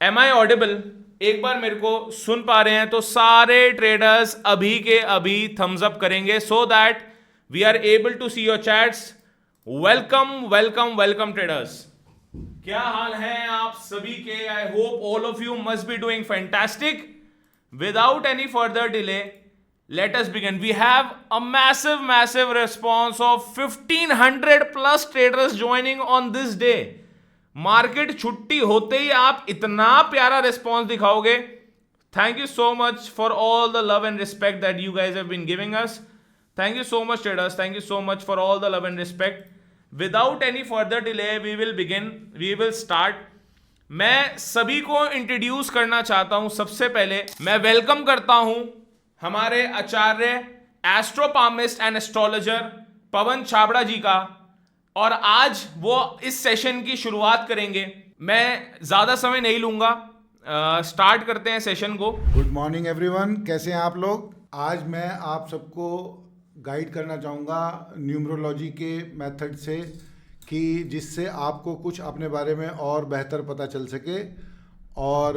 M I audible? एक बार मेरे को सुन पा रहे हैं तो सारे ट्रेडर्स अभी के अभी थम्स अप करेंगे so that we are able to see your chats. Welcome welcome welcome traders, क्या हाल है आप सभी के? I hope all of you must be doing fantastic. Without any further delay, let us begin. We have a massive response of 1500 plus traders joining on this day. Market छुट्टी होते ही आप इतना प्यारा रिस्पॉन्स दिखाओगे। Thank you so much for all the love and respect that you guys have been giving us. Thank you so much traders, thank you so much for all the love and respect. Without any further delay we will begin, we will start. मैं सभी को introduce करना चाहता हूं। सबसे पहले मैं welcome करता हूं हमारे आचार्य एस्ट्रोपामिस्ट एंड एस्ट्रोलॉजर पवन छाबड़ा जी का, और आज वो इस सेशन की शुरुआत करेंगे। मैं ज्यादा समय नहीं लूंगा, स्टार्ट करते हैं सेशन को। गुड मॉर्निंग एवरीवन, कैसे हैं आप लोग? आज मैं आप सबको गाइड करना चाहूँगा न्यूमरोलॉजी के मेथड से, कि जिससे आपको कुछ अपने बारे में और बेहतर पता चल सके और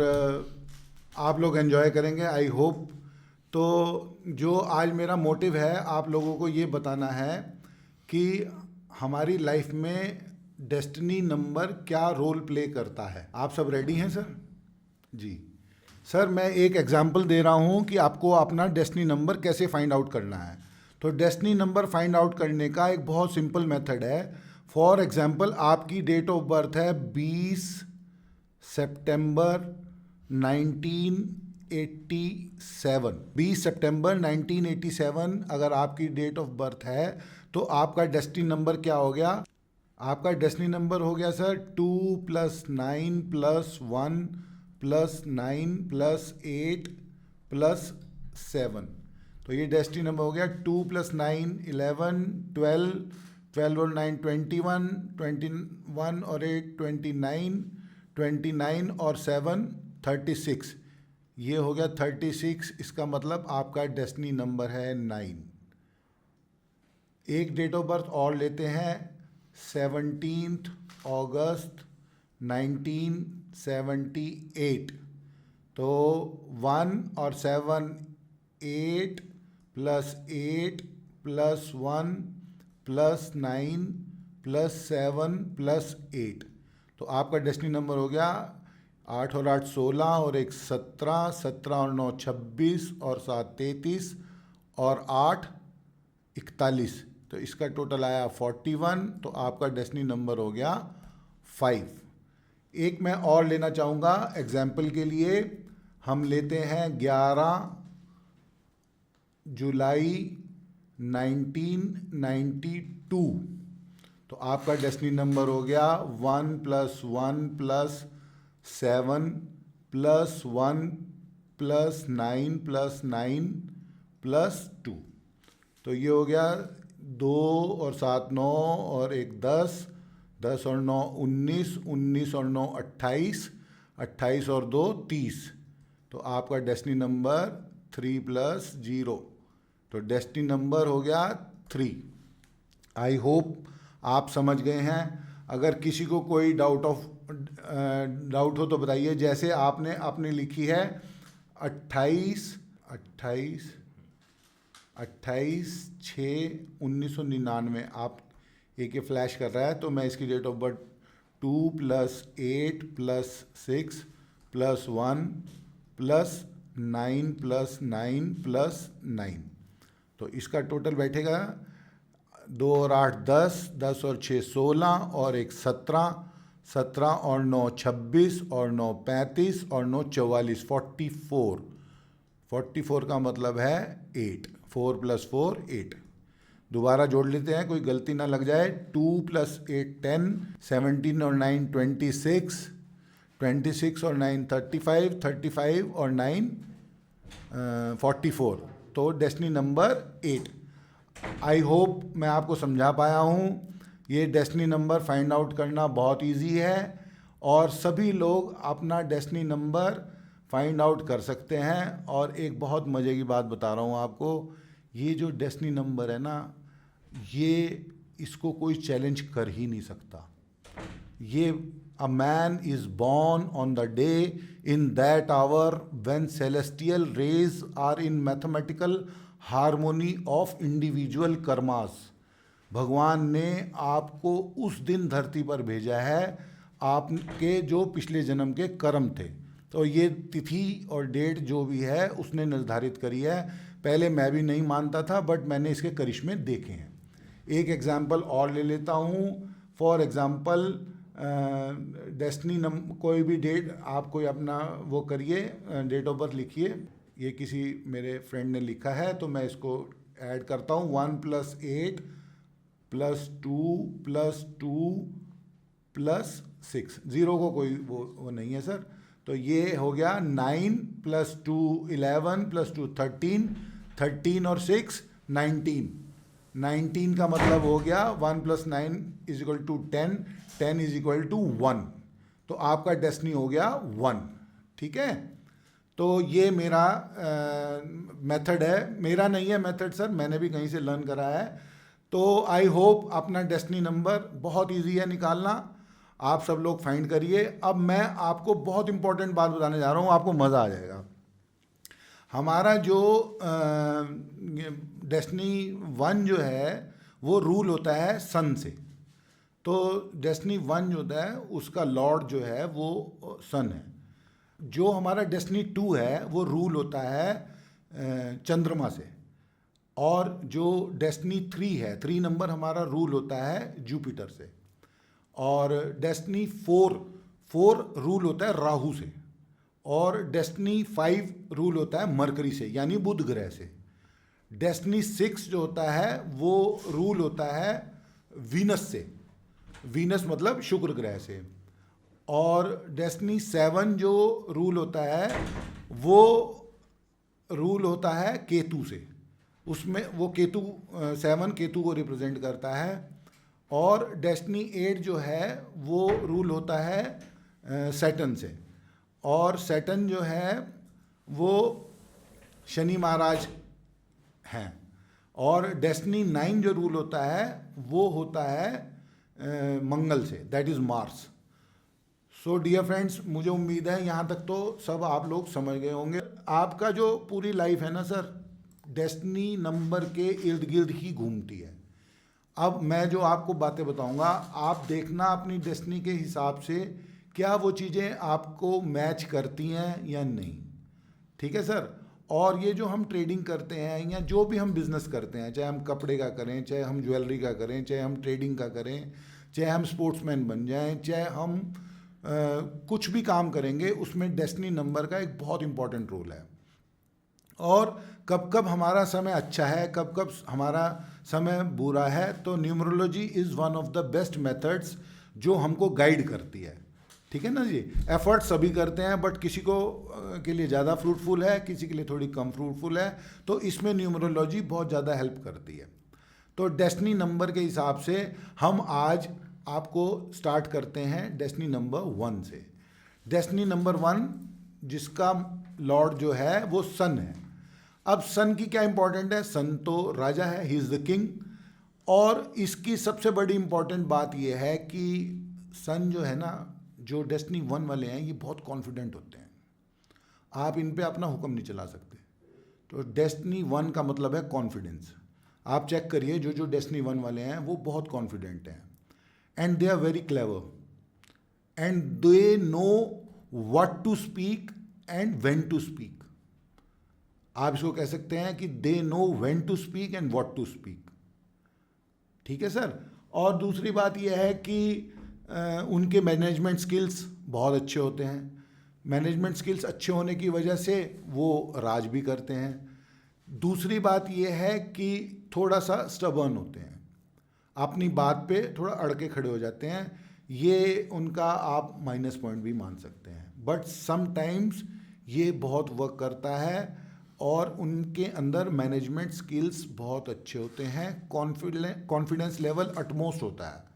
आप लोग एंजॉय करेंगे, आई होप। तो जो आज मेरा मोटिव है आप लोगों को ये बताना है कि हमारी लाइफ में डेस्टिनी नंबर क्या रोल प्ले करता है। आप सब रेडी हैं सर? जी सर, मैं एक एग्जांपल दे रहा हूँ कि आपको अपना डेस्टिनी नंबर कैसे फाइंड आउट करना है। तो डेस्टिनी नंबर फाइंड आउट करने का एक बहुत सिंपल मेथड है। फॉर एग्जांपल, आपकी डेट ऑफ बर्थ है 20 सितंबर 1987। 20 सितंबर 1987 अगर आपकी डेट ऑफ बर्थ है तो आपका डेस्टिनी नंबर क्या हो गया? आपका डेस्टिनी नंबर हो गया सर 2 + 9 + 1 + 9 + 8 + 7। तो ये डेस्टिनी नंबर हो गया। 2 + 9 11, 12, 12 और 9 21, 21 और 8 29, 29 और 7 36। ये हो गया 36। इसका मतलब आपका डेस्टिनी नंबर है 9। एक डेट ऑफ बर्थ और लेते हैं, 17 अगस्त 1978। तो 1 और 7 8 + 8 + 1 + 9 + 7 + 8। तो आपका डेस्टिनी नंबर हो गया 8 और 8 16 और 1 17, 17 और 9 26 और 7 33 और 8 41। तो इसका टोटल आया 41। तो आपका डेस्टिनी नंबर हो गया 5। एक मैं और लेना चाहूँगा एग्जाम्पल के लिए। हम लेते हैं 11 जुलाई 1992। तो आपका डेस्टिनी नंबर हो गया 1 + 1 + 7 + 1 + 9 + 9 + 2। तो ये हो गया 2 और 7 9 और 1 10, 10 और 9 19, 19 और 9 28, 28 और 2 30। तो आपका डेस्टिनी नंबर 3 + 0। तो डेस्टिनी नंबर हो गया 3। आई होप आप समझ गए हैं। अगर किसी को कोई डाउट हो तो बताइए। जैसे आपने अपनी लिखी है 28 28 28/6/1999। आप एक ये फ्लैश कर रहा है, तो मैं इसकी डेट ऑफ बर्थ 2 + 8 + 6 + 1 + 9 + 9 + 9। तो इसका टोटल बैठेगा 2 और 8 10, 10 और 6 16 और 1 17, 17 और 9 26 और 9 35 और 9 44, 44। 44 का मतलब है 8। 4 + 4 8। दोबारा जोड़ लेते हैं, कोई गलती ना लग जाए। 2 + 8 10, 17 और 9 26, 26 और 9 35, 35 और 9 44। तो डेस्टिनी नंबर 8। आई होप मैं आपको समझा पाया हूँ। ये डेस्टिनी नंबर फाइंड आउट करना बहुत इजी है और सभी लोग अपना डेस्टिनी नंबर फाइंड आउट कर सकते हैं। और एक बहुत मज़े की बात बता रहा हूँ आपको, ये जो डेस्टिनी नंबर है ना, ये इसको कोई चैलेंज कर ही नहीं सकता। ये a man is born on the day in that hour when celestial rays are in mathematical harmony of individual karmas. भगवान ने आपको उस दिन धरती पर भेजा है आपके जो पिछले जन्म के कर्म थे। तो ये तिथि और डेट जो भी है उसने निर्धारित करी है। पहले मैं भी नहीं मानता था, बट मैंने इसके करिश्मे देखे हैं। एक एग्जाम्पल और ले लेता हूँ। फॉर एग्जाम्पल डेस्टिनी कोई भी डेट आप कोई अपना वो करिए, डेट ऑफ बर्थ लिखिए। ये किसी मेरे फ्रेंड ने लिखा है तो मैं इसको ऐड करता हूँ। 1 + 8 + 2 + 2 + 6, 0 को कोई वो नहीं है सर। तो ये हो गया 9 + 2 11 + 2 13, 13 और 6 19। 19 का मतलब हो गया 1 + 9 = 10, 10 = 1। तो आपका डेस्टिनी हो गया 1। ठीक है, तो ये मेरा मेथड है। मेरा नहीं है मेथड सर, मैंने भी कहीं से लर्न करा है। तो आई होप अपना डेस्टिनी नंबर बहुत इजी है निकालना, आप सब लोग फाइंड करिए। अब मैं आपको बहुत इंपॉर्टेंट बात बताने जा रहा हूँ, आपको मज़ा आ जाएगा। हमारा जो डेस्टिनी 1 जो है वो रूल होता है सन से। तो डेस्टिनी 1 जो होता है उसका लॉर्ड जो है वो सन है। जो हमारा डेस्टिनी 2 है वो रूल होता है चंद्रमा से। और जो डेस्टिनी 3 है, 3 नंबर हमारा रूल होता है जुपिटर से। और डेस्टिनी 4 रूल होता है राहु से। और डेस्टिनी 5 रूल होता है मरकरी से, यानी बुध ग्रह से। डेस्टिनी 6 जो होता है वो रूल होता है वीनस से, वीनस मतलब शुक्र ग्रह से। और डेस्टिनी 7 जो रूल होता है वो रूल होता है केतु से। उसमें वो केतु 7 केतु को रिप्रेजेंट करता है। और डेस्टिनी 8 जो है वो रूल होता है सैटर्न से। और सैटर्न जो है वो शनि महाराज हैं। और डेस्टिनी 9 जो रूल होता है वो होता है मंगल से, that is Mars. So dear friends, मुझे उम्मीद है यहाँ तक तो सब आप लोग समझ गए होंगे। आपका जो पूरी लाइफ है ना सर, डेस्टिनी नंबर के इर्द गिर्द ही घूमती है। अब मैं जो आपको बातें बताऊंगा, आप देखना अपनी डेस्टिनी के हिसाब से क्या वो चीज़ें आपको मैच करती हैं या नहीं। ठीक है सर। और ये जो हम ट्रेडिंग करते हैं या जो भी हम बिज़नेस करते हैं, चाहे हम कपड़े का करें, चाहे हम ज्वेलरी का करें, चाहे हम ट्रेडिंग का करें, चाहे हम स्पोर्ट्समैन बन जाएं, चाहे हम कुछ भी काम करेंगे, उसमें डेस्टिनी नंबर का एक बहुत इंपॉर्टेंट रोल है। और कब कब हमारा समय अच्छा है, कब कब हमारा समय बुरा है। तो numerology is one of the best methods जो हमको गाइड करती है। ठीक है ना जी। एफर्ट सभी करते हैं, बट किसी को के लिए ज़्यादा फ्रूटफुल है, किसी के लिए थोड़ी कम फ्रूटफुल है। तो इसमें न्यूमरोलॉजी बहुत ज़्यादा हेल्प करती है। तो डेस्टिनी नंबर के हिसाब से हम आज आपको स्टार्ट करते हैं डेस्टिनी नंबर 1 से। डेस्टिनी नंबर 1 जिसका लॉर्ड जो है वो सन है। अब सन की क्या इंपॉर्टेंट है, सन तो राजा है, ही इज़ द किंग। और इसकी सबसे बड़ी इंपॉर्टेंट बात यह है कि सन जो है ना, जो डेस्टिनी 1 वाले हैं ये बहुत कॉन्फिडेंट होते हैं। आप इन पे अपना हुक्म नहीं चला सकते। तो डेस्टिनी 1 का मतलब है कॉन्फिडेंस। आप चेक करिए, जो जो डेस्टिनी 1 वाले हैं वो बहुत कॉन्फिडेंट हैं। And they are very clever and they know what to speak and when to speak. आप इसको कह सकते हैं कि they know when to speak and what to speak. ठीक है सर। और दूसरी बात यह है कि उनके मैनेजमेंट स्किल्स बहुत अच्छे होते हैं। मैनेजमेंट स्किल्स अच्छे होने की वजह से वो राज भी करते हैं। दूसरी बात यह है कि थोड़ा सा स्टबर्न होते हैं, अपनी बात पे थोड़ा अड़के खड़े हो जाते हैं। ये उनका आप माइनस पॉइंट भी मान सकते हैं, बट समटाइम्स ये बहुत वर्क करता है। और उनके अंदर मैनेजमेंट स्किल्स बहुत अच्छे होते हैं। कॉन्फिडेंस लेवल अटमोस्ट होता है।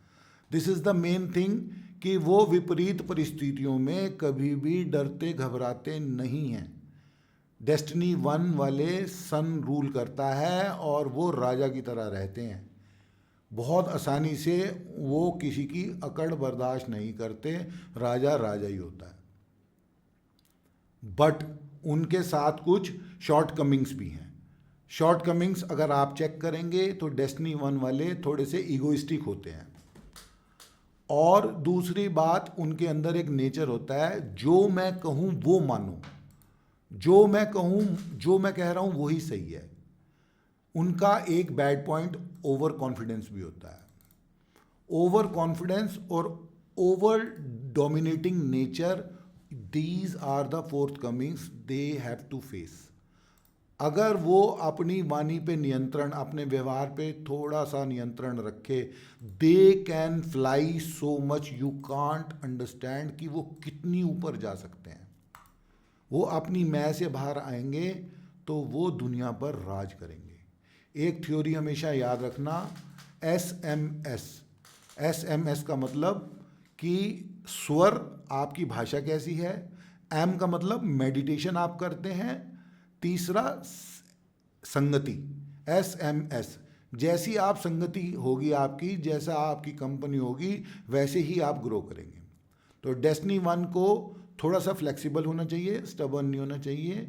This is the main thing कि वो विपरीत परिस्थितियों में कभी भी डरते घबराते नहीं हैं। डेस्टिनी 1 वाले सन रूल करता है और वो राजा की तरह रहते हैं। बहुत आसानी से वो किसी की अकड़ बर्दाश्त नहीं करते, राजा राजा ही होता है। बट उनके साथ कुछ शॉर्ट कमिंग्स भी हैं। शॉर्ट कमिंग्स अगर आप चेक करेंगे तो डेस्टिनी 1 वाले थोड़े से ईगोइस्टिक होते हैं, और दूसरी बात उनके अंदर एक नेचर होता है, जो मैं कहूँ वो मानो, जो मैं कहूँ, जो मैं कह रहा हूँ वही सही है। उनका एक बैड पॉइंट ओवर कॉन्फिडेंस भी होता है। ओवर कॉन्फिडेंस और over dominating nature, these are the forth comings they have to face. अगर वो अपनी वाणी पे नियंत्रण, अपने व्यवहार पे थोड़ा सा नियंत्रण रखे, they can fly so much, you can't understand कि वो कितनी ऊपर जा सकते हैं। वो अपनी मैं से बाहर आएंगे तो वो दुनिया पर राज करेंगे। एक थ्योरी हमेशा याद रखना, एस एम एस का मतलब कि स्वर, आपकी भाषा कैसी है। एम का मतलब मेडिटेशन आप करते हैं। तीसरा संगति, एस जैसी आप संगति होगी आपकी, जैसा आपकी कंपनी होगी, वैसे ही आप ग्रो करेंगे। तो डेस्टिनी 1 को थोड़ा सा फ्लेक्सिबल होना चाहिए, स्टबर्न नहीं होना चाहिए।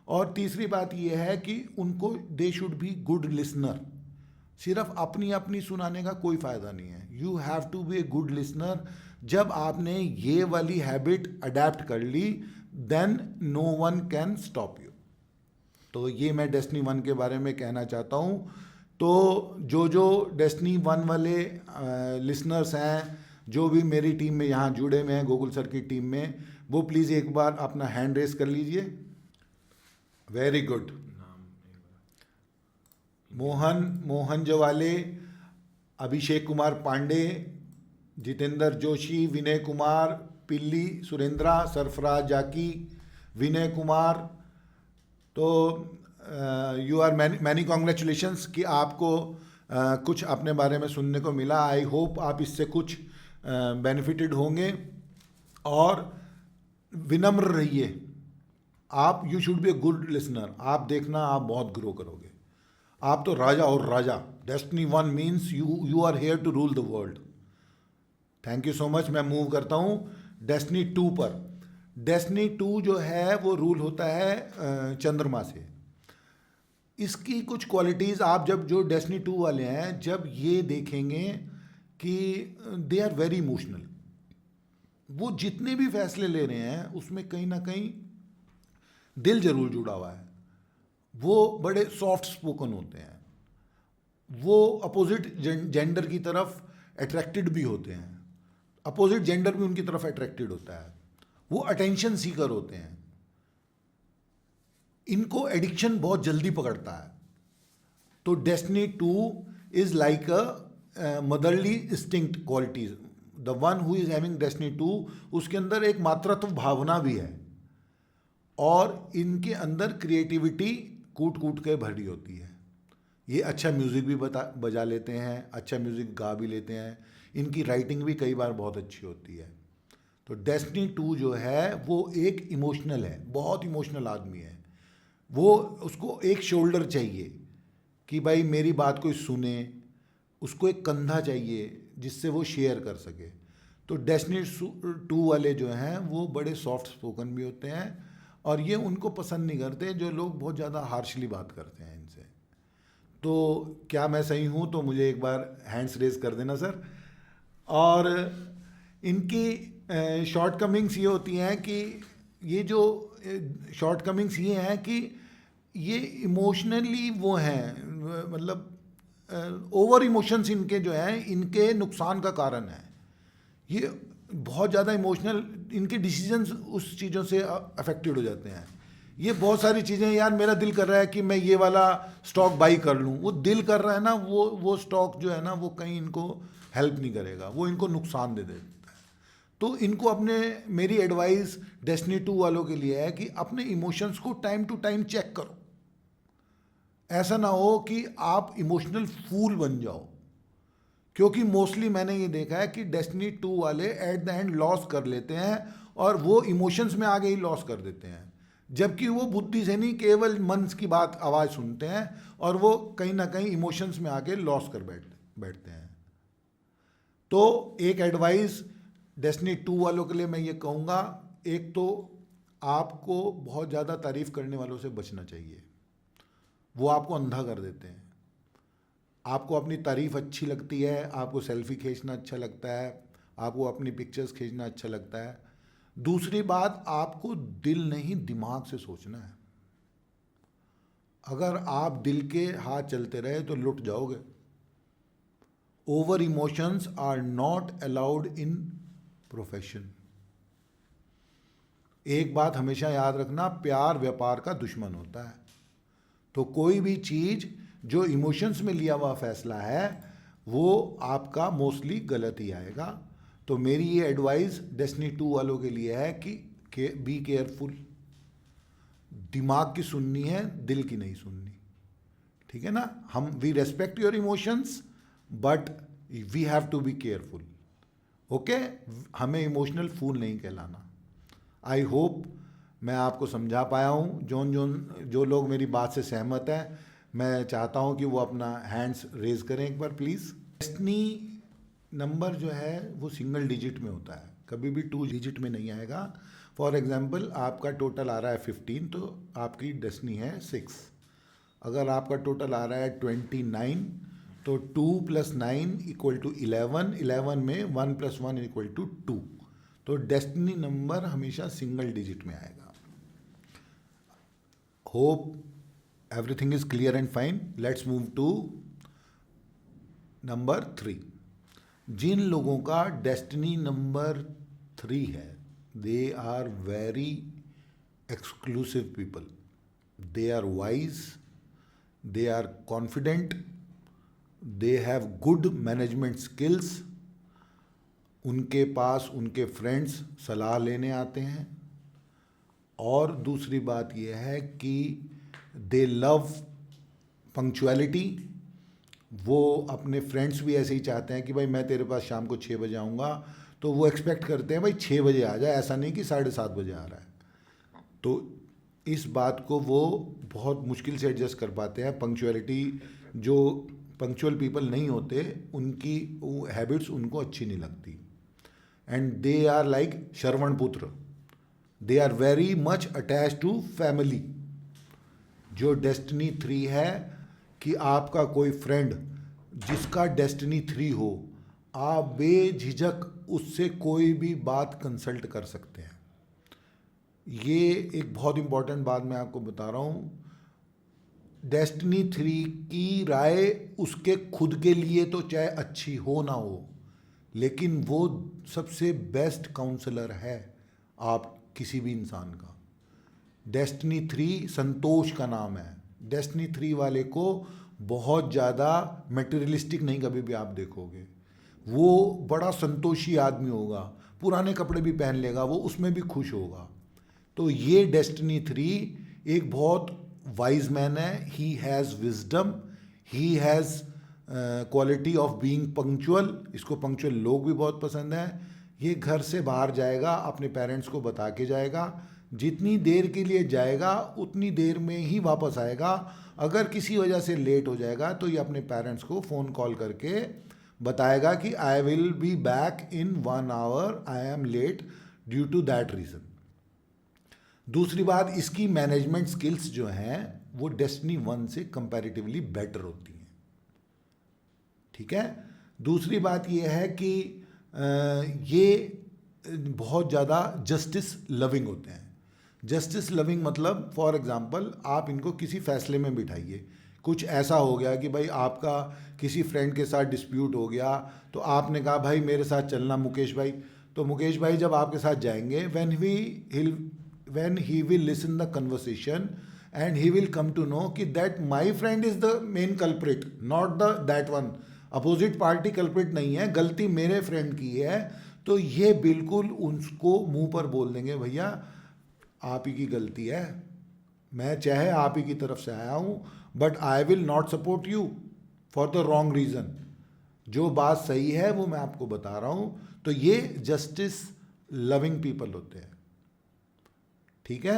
और तीसरी बात यह है कि उनको they should be good listener. सिर्फ अपनी अपनी सुनाने का कोई फ़ायदा नहीं है, you have to be a good listener. जब आपने ये वाली हैबिट अडेप्ट कर ली, then no one can stop you. तो ये मैं डेस्टिनी 1 के बारे में कहना चाहता हूँ। तो जो डेस्टिनी 1 वाले लिसनर्स हैं, जो भी मेरी टीम में यहाँ जुड़े हुए हैं, गोकुल सर की टीम में, वो प्लीज़ एक बार अपना हैंड रेस कर लीजिए। Very good. मोहन जवाले, अभिषेक कुमार पांडे, जितेंद्र जोशी, विनय कुमार, पिल्ली सुरेंद्रा, सरफराज जाकी, विनय कुमार। तो यू आर मैनी कॉन्ग्रेचुलेशंस कि आपको कुछ अपने बारे में सुनने को मिला। आई होप आप इससे कुछ बेनिफिटेड होंगे, और विनम्र रहिए आप। You should be a good listener. आप देखना, आप बहुत ग्रो करोगे। आप तो राजा और राजा। Destiny 1 means you are here to rule the world. Thank you so much. मैं मूव करता हूँ डेस्टिनी 2 पर। डेस्टिनी 2 जो है वो रूल होता है चंद्रमा से। इसकी कुछ क्वालिटीज़ आप जब, जो डेस्टिनी 2 वाले हैं, जब ये देखेंगे कि दे आर वेरी इमोशनल। वो जितने भी फैसले ले रहे हैं उसमें कहीं ना कहीं दिल जरूर जुड़ा हुआ है। वो बड़े सॉफ्ट स्पोकन होते हैं। वो अपोजिट जेंडर की तरफ अट्रैक्टेड भी होते हैं। अपोजिट जेंडर भी उनकी तरफ अट्रैक्टेड होता है। वो अटेंशन सीकर होते हैं। इनको एडिक्शन बहुत जल्दी पकड़ता है। तो destiny 2 is like a motherly instinct qualities. The one who is having destiny 2, उसके अंदर एक मातृत्व भावना भी है, और इनके अंदर क्रिएटिविटी कूट कूट के भरी होती है। ये अच्छा म्यूज़िक भी बजा लेते हैं, अच्छा म्यूज़िक गा भी लेते हैं। इनकी राइटिंग भी कई बार बहुत अच्छी होती है। तो डेस्टिनी 2 जो है वो एक इमोशनल है, बहुत इमोशनल आदमी है। वो, उसको एक शोल्डर चाहिए कि भाई मेरी बात कोई सुने, उसको एक कंधा चाहिए जिससे वो शेयर कर सके। तो डेस्टिनी 2 वाले जो हैं वो बड़े सॉफ्ट स्पोकन भी होते हैं, और ये उनको पसंद नहीं करते जो लोग बहुत ज़्यादा हार्शली बात करते हैं इनसे। तो क्या मैं सही हूँ? तो मुझे एक बार हैंड्स रेज कर देना सर। और इनकी शॉर्ट कमिंग्स ये होती हैं कि ये जो शॉर्ट कमिंग्स ये हैं कि ये इमोशनली वो हैं, मतलब ओवर इमोशंस इनके जो हैं, इनके नुकसान का कारण है। ये बहुत ज़्यादा इमोशनल, इनके डिसीजंस उस चीज़ों से अफेक्टेड हो जाते हैं। ये बहुत सारी चीज़ें, यार मेरा दिल कर रहा है कि मैं ये वाला स्टॉक बाई कर लूँ, वो दिल कर रहा है ना, वो स्टॉक जो है ना वो कहीं इनको हेल्प नहीं करेगा, वो इनको नुकसान दे देता है। तो इनको अपने, मेरी एडवाइस डेस्टिनी 2 वालों के लिए है कि अपने इमोशंस को टाइम टू टाइम चेक करो। ऐसा ना हो कि आप इमोशनल फूल बन जाओ, क्योंकि मोस्टली मैंने ये देखा है कि डेस्टिनी 2 वाले एट द एंड लॉस कर लेते हैं, और वो इमोशंस में आगे ही लॉस कर देते हैं, जबकि वो बुद्धि से नहीं, केवल मन की बात, आवाज़ सुनते हैं, और वो कहीं ना कहीं इमोशंस में आके लॉस कर बैठते हैं। तो एक एडवाइस डेस्टिनी 2 वालों के लिए मैं ये कहूँगा, एक तो आपको बहुत ज़्यादा तारीफ करने वालों से बचना चाहिए, वो आपको अंधा कर देते हैं। आपको अपनी तारीफ अच्छी लगती है, आपको सेल्फी खींचना अच्छा लगता है, आपको अपनी पिक्चर्स खींचना अच्छा लगता है। दूसरी बात, आपको दिल नहीं दिमाग से सोचना है। अगर आप दिल के हाथ चलते रहे तो लुट जाओगे। Over emotions are not allowed in profession. एक बात हमेशा याद रखना, प्यार व्यापार का दुश्मन होता है। तो कोई भी चीज़ जो इमोशंस में लिया हुआ फैसला है वो आपका मोस्टली गलत ही आएगा। तो मेरी ये एडवाइस डेस्टिनी 2 वालों के लिए है कि बी केयरफुल। दिमाग की सुननी है, दिल की नहीं सुननी। ठीक है ना? हम we respect your emotions but we have to be careful. Okay, हमें इमोशनल फूल नहीं कहलाना। आई होप मैं आपको समझा पाया हूँ। जो लोग मेरी बात से सहमत हैं, मैं चाहता हूँ कि वो अपना हैंड्स रेज करें एक बार प्लीज़। डेस्टिनी नंबर जो है वो सिंगल डिजिट में होता है, कभी भी 2 डिजिट में नहीं आएगा। फॉर एग्जांपल, आपका टोटल आ रहा है 15 तो आपकी डेस्टिनी है 6। अगर आपका टोटल आ रहा है 29 तो 2 + 9 = 11। 11 में 1 + 1 = 2। तो डेस्टिनी नंबर हमेशा सिंगल डिजिट में आएगा। Hope everything is clear and fine. Let's move to number 3। जिन लोगों का डेस्टिनी नंबर 3 है, they are very exclusive people. They are wise, they are confident, they have good management skills. उनके पास उनके फ्रेंड्स सलाह लेने आते हैं। और दूसरी बात यह है कि दे लव पंक्चुअलिटी। वो अपने फ्रेंड्स भी ऐसे ही चाहते हैं कि भाई मैं तेरे पास शाम को 6 बजे आऊँगा, तो वो एक्सपेक्ट करते हैं भाई 6 बजे आ जाए, ऐसा नहीं कि 7:30 बजे आ रहा है। तो इस बात को वो बहुत मुश्किल से एडजस्ट कर पाते हैं। पंक्चुअलिटी, जो पंक्चुअल पीपल नहीं होते उनकी हैबिट्स उनको अच्छी नहीं लगती। And they are like Shravan putra, they are very much attach to family. जो डेस्टिनी 3 है कि आपका कोई फ्रेंड जिसका डेस्टिनी 3 हो, आप बेझिझक उससे कोई भी बात कंसल्ट कर सकते हैं। ये एक बहुत इंपॉर्टेंट बात मैं आपको बता रहा हूँ। डेस्टिनी 3 की राय उसके खुद के लिए तो चाहे अच्छी हो ना हो, लेकिन वो सबसे बेस्ट काउंसलर है आप किसी भी इंसान का। डेस्टिनी 3 संतोष का नाम है। डेस्टिनी 3 वाले को बहुत ज़्यादा मटेरियलिस्टिक नहीं कभी भी आप देखोगे। वो बड़ा संतोषी आदमी होगा, पुराने कपड़े भी पहन लेगा, वो उसमें भी खुश होगा। तो ये डेस्टिनी 3 एक बहुत वाइज मैन है। He has wisdom, he has quality of being punctual. इसको पंक्चुअल लोग भी बहुत पसंद हैं। ये घर से बाहर जाएगा, अपने पेरेंट्स को बता के जाएगा। जितनी देर के लिए जाएगा उतनी देर में ही वापस आएगा। अगर किसी वजह से लेट हो जाएगा तो ये अपने पेरेंट्स को फ़ोन कॉल करके बताएगा कि I will be back in 1 hour, I am late due to that reason. दूसरी बात, इसकी मैनेजमेंट स्किल्स जो हैं वो डेस्टिनी 1 से कंपैरेटिवली बेटर होती हैं। ठीक है। दूसरी बात ये है कि ये बहुत ज़्यादा जस्टिस लविंग होते हैं। जस्टिस लविंग मतलब, फॉर एग्जांपल, आप इनको किसी फैसले में बिठाइए। कुछ ऐसा हो गया कि भाई आपका किसी फ्रेंड के साथ डिस्प्यूट हो गया, तो आपने कहा भाई मेरे साथ चलना मुकेश भाई। तो मुकेश भाई जब आपके साथ जाएंगे, when he will listen the conversation and he will come to know कि that my friend is the main culprit, not that one. Opposite party culprit नहीं है, गलती मेरे फ्रेंड की है। तो ये बिल्कुल उसको मुंह पर बोल देंगे, भैया आप ही की गलती है, मैं चाहे आप ही की तरफ से आया हूँ, but I will not support you for the wrong reason. जो बात सही है वो मैं आपको बता रहा हूँ। तो ये जस्टिस लविंग पीपल होते हैं। ठीक है।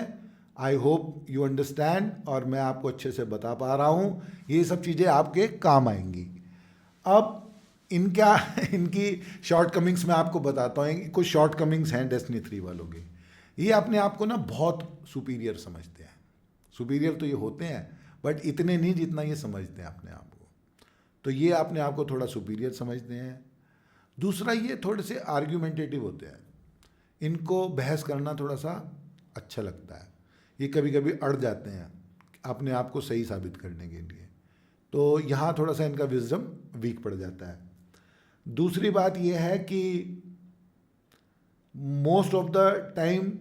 आई होप यू अंडरस्टैंड, और मैं आपको अच्छे से बता पा रहा हूँ। ये सब चीज़ें आपके काम आएंगी। अब इनका इनकी शॉर्ट कमिंग्स मैं आपको बताता हूँ। कुछ शॉर्ट कमिंग्स हैं डेस्टिनी 3 वालों के। ये अपने आप को ना बहुत सुपीरियर समझते हैं। सुपीरियर तो ये होते हैं, बट इतने नहीं जितना ये समझते हैं अपने आप को। तो ये अपने आप को थोड़ा सुपीरियर समझते हैं। दूसरा, ये थोड़े से आर्ग्यूमेंटेटिव होते हैं। इनको बहस करना थोड़ा सा अच्छा लगता है। ये कभी कभी अड़ जाते हैं अपने आप को सही साबित करने के लिए। तो यहाँ थोड़ा सा इनका विजडम वीक पड़ जाता है। दूसरी बात यह है कि मोस्ट ऑफ द टाइम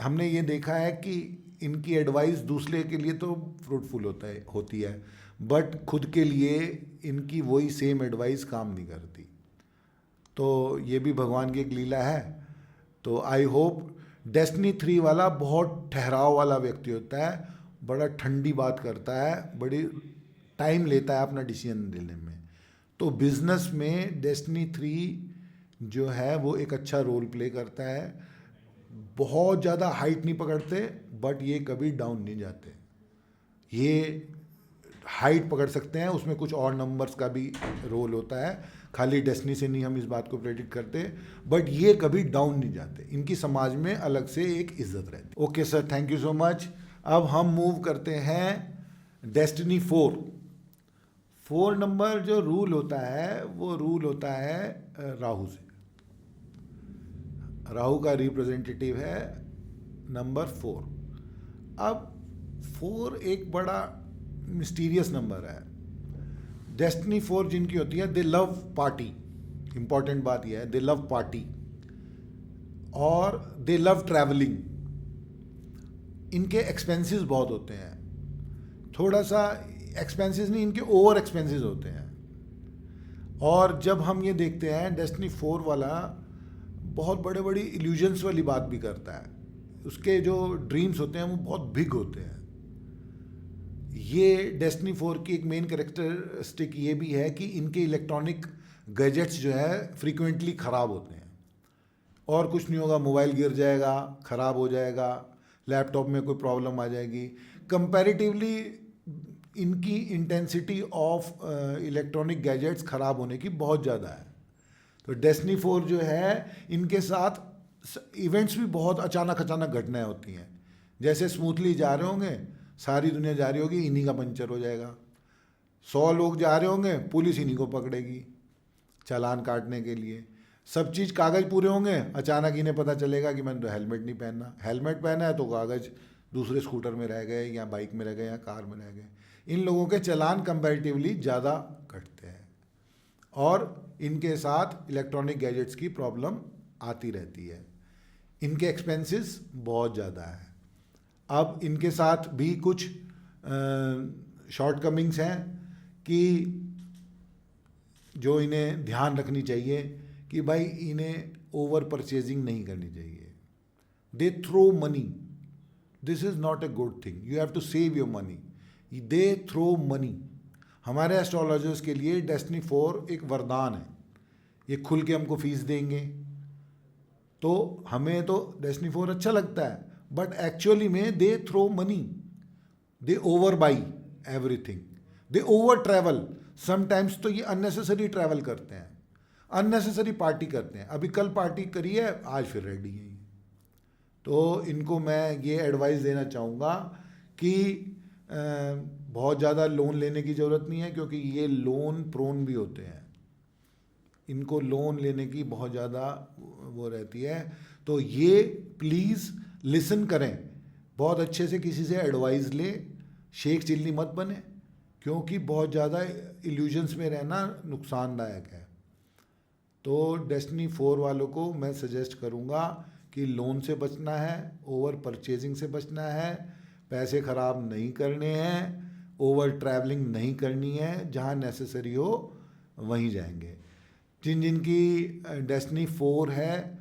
हमने ये देखा है कि इनकी एडवाइस दूसरे के लिए तो फ्रूटफुल होती है, बट खुद के लिए इनकी वही सेम एडवाइस काम नहीं करती। तो ये भी भगवान की एक लीला है। तो आई होप डेस्टिनी 3 वाला बहुत ठहराव वाला व्यक्ति होता है, बड़ा ठंडी बात करता है, बड़ी टाइम लेता है अपना डिसीजन लेने में। तो बिजनेस में डेस्टिनी 3 जो है वो एक अच्छा रोल प्ले करता है। बहुत ज़्यादा हाइट नहीं पकड़ते, बट ये कभी डाउन नहीं जाते। ये हाइट पकड़ सकते हैं, उसमें कुछ और नंबर्स का भी रोल होता है, खाली डेस्टिनी से नहीं हम इस बात को प्रेडिक्ट करते, बट ये कभी डाउन नहीं जाते। इनकी समाज में अलग से एक इज्जत रहती। Okay sir, thank you so much. अब हम मूव करते हैं डेस्टिनी 4। 4 नंबर जो रूल होता है वो रूल होता है राहु से। राहु का रिप्रेजेंटेटिव है नंबर 4। अब 4 एक बड़ा मिस्टीरियस नंबर है। डेस्टिनी 4 जिनकी होती है, दे लव पार्टी। इंपॉर्टेंट बात यह है, दे लव पार्टी और दे लव ट्रैवलिंग। इनके एक्सपेंसेस बहुत होते हैं। थोड़ा सा एक्सपेंसेस नहीं, इनके ओवर एक्सपेंसेस होते हैं। और जब हम ये देखते हैं, डेस्टिनी 4 वाला बहुत बड़े बड़ी इल्यूजन्स वाली बात भी करता है। उसके जो ड्रीम्स होते हैं वो बहुत बिग होते हैं। ये डेस्टिनी 4 की एक मेन कैरेक्टरिस्टिक ये भी है कि इनके इलेक्ट्रॉनिक गैजेट्स जो है फ्रीक्वेंटली ख़राब होते हैं। और कुछ नहीं होगा, मोबाइल गिर जाएगा, ख़राब हो जाएगा, लैपटॉप में कोई प्रॉब्लम आ जाएगी। कंपैरेटिवली इनकी इंटेंसिटी ऑफ इलेक्ट्रॉनिक गैजेट्स ख़राब होने की बहुत ज़्यादा है। तो डेस्टिनी 4 जो है, इनके साथ इवेंट्स भी बहुत अचानक घटनाएं होती हैं। जैसे स्मूथली जा रहे होंगे, सारी दुनिया जा रही होगी, इन्हीं का पंचर हो जाएगा। 100 लोग जा रहे होंगे, पुलिस इन्हीं को पकड़ेगी चालान काटने के लिए। सब चीज़ कागज़ पूरे होंगे, अचानक इन्हें पता चलेगा कि मैंने तो हेलमेट नहीं पहनना। हेलमेट पहना है तो कागज़ दूसरे स्कूटर में रह गए, या बाइक में रह गए, या कार में रह गए। इन लोगों के चालान कंपैरेटिवली ज़्यादा कटते हैं और इनके साथ इलेक्ट्रॉनिक गैजेट्स की प्रॉब्लम आती रहती है। इनके एक्सपेंसेस बहुत ज़्यादा है। अब इनके साथ भी कुछ शॉर्ट कमिंग्स हैं कि जो इन्हें ध्यान रखनी चाहिए कि भाई इन्हें ओवर परचेजिंग नहीं करनी चाहिए। They throw money, this is not a good thing, you have to save your money. They throw money. हमारे एस्ट्रोलॉजर्स के लिए डेस्टिनी 4 एक वरदान है। ये खुल के हमको फीस देंगे तो हमें तो डेस्टिनी 4 अच्छा लगता है, बट एक्चुअली में they throw money, they over buy everything, they over travel sometimes. तो ये अननेसेसरी ट्रैवल करते हैं, अननेसेसरी पार्टी करते हैं। अभी कल पार्टी करी है, आज फिर रेडी है। तो इनको मैं ये एडवाइस देना चाहूँगा कि बहुत ज़्यादा लोन लेने की ज़रूरत नहीं है, क्योंकि ये लोन प्रोन भी होते हैं। इनको लोन लेने की बहुत ज़्यादा वो रहती है। तो ये प्लीज़ लिसन करें, बहुत अच्छे से किसी से एडवाइस ले, शेख चिल्ली मत बने, क्योंकि बहुत ज़्यादा इल्यूजन्स में रहना नुकसानदायक है। तो डेस्टिनी 4 वालों को मैं सजेस्ट करूँगा कि लोन से बचना है, ओवर परचेजिंग से बचना है, पैसे ख़राब नहीं करने हैं, ओवर ट्रैवलिंग नहीं करनी है, जहाँ नेसेसरी हो वहीं जाएंगे। जिन जिनकी डेस्टिनी 4 है,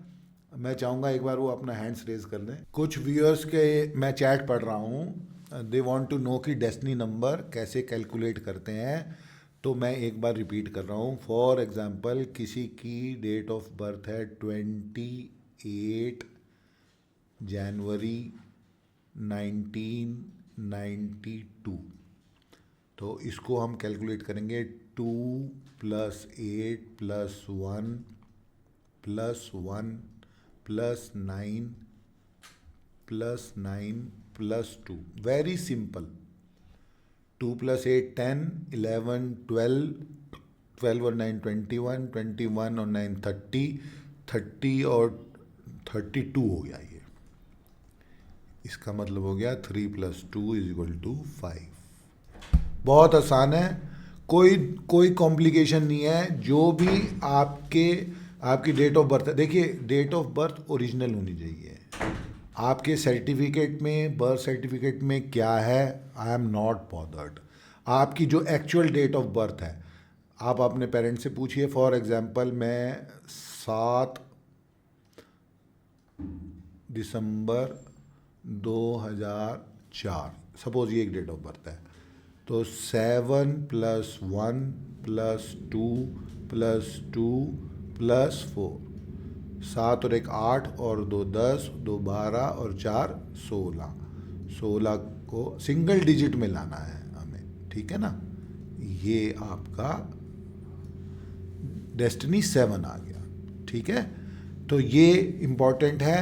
मैं चाहूँगा एक बार वो अपना हैंड्स रेज कर लें। कुछ व्यूअर्स के मैं चैट पढ़ रहा हूँ, दे वांट टू नो कि डेस्टिनी नंबर कैसे कैलकुलेट करते हैं। तो मैं एक बार रिपीट कर रहा हूँ। फॉर एग्जांपल, किसी की डेट ऑफ बर्थ है 28 जनवरी 1992, तो इसको हम कैलकुलेट करेंगे 2 plus 8 plus 1 plus 1 plus 9 plus 9 plus 2. Very simple. 2 plus 8 10, 11 12, 12 और 9 21, 21 और 9 30, 30 और 32 हो गया. ये इसका मतलब हो गया 3 प्लस 2 इज इक्वल टू 5. बहुत आसान है, कोई कॉम्प्लिकेशन नहीं है. जो भी आपकी डेट ऑफ बर्थ है, देखिए डेट ऑफ बर्थ ओरिजिनल होनी चाहिए. आपके सर्टिफिकेट में, बर्थ सर्टिफिकेट में क्या है, आई एम नॉट बॉदर्ड. आपकी जो एक्चुअल डेट ऑफ बर्थ है, आप अपने पेरेंट्स से पूछिए. फॉर एग्जांपल मैं 7 दिसंबर 2004, सपोज ये एक डेट ऑफ बर्थ है, तो 7 प्लस 1 प्लस 2 प्लस 2 प्लस 4, 7 और 1 8 और 2 10, 2 12 और 4 16. 16 को सिंगल डिजिट में लाना है हमें, ठीक है ना. ये आपका डेस्टिनी 7 आ गया, ठीक है. तो ये इम्पॉर्टेंट है,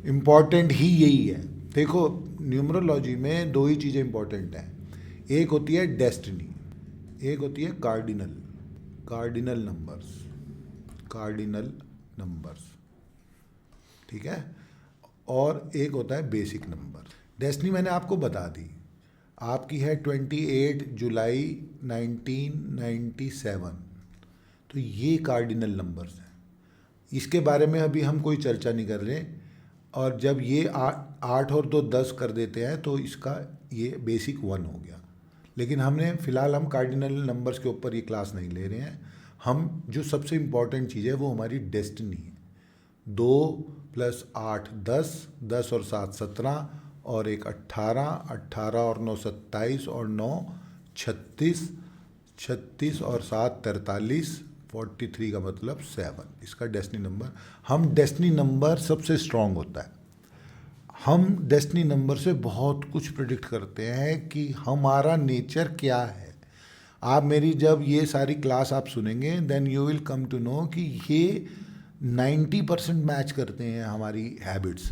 इम्पॉर्टेंट ही यही है. देखो न्यूमरोलॉजी में 2 ही चीज़ें इम्पॉर्टेंट हैं. एक होती है डेस्टिनी, एक होती है कार्डिनल नंबर्स, ठीक है, और एक होता है बेसिक नंबर. डेस्टिनी मैंने आपको बता दी, आपकी है 28 जुलाई 1997. तो ये कार्डिनल नंबर्स हैं. इसके बारे में अभी हम कोई चर्चा नहीं कर रहे. और जब ये 8 और 2 10 कर देते हैं तो इसका ये बेसिक 1 हो गया. लेकिन फ़िलहाल हम कार्डिनल नंबर्स के ऊपर ये क्लास नहीं ले रहे हैं. हम जो सबसे इम्पॉर्टेंट चीज़ है वो हमारी डेस्टिनी है. 2 प्लस 8 10, 10 और 7 17 और 1 18, 18 और 9 27 और 9 36, 36 और 7 43, 43 का मतलब 7. इसका डेस्टिनी नंबर. डेस्टिनी नंबर सबसे स्ट्रांग होता है. हम डेस्टिनी नंबर से बहुत कुछ प्रेडिक्ट करते हैं कि हमारा नेचर क्या है. आप मेरी जब ये सारी क्लास आप सुनेंगे, then you will come to know कि ये 90% मैच करते हैं हमारी हैबिट्स.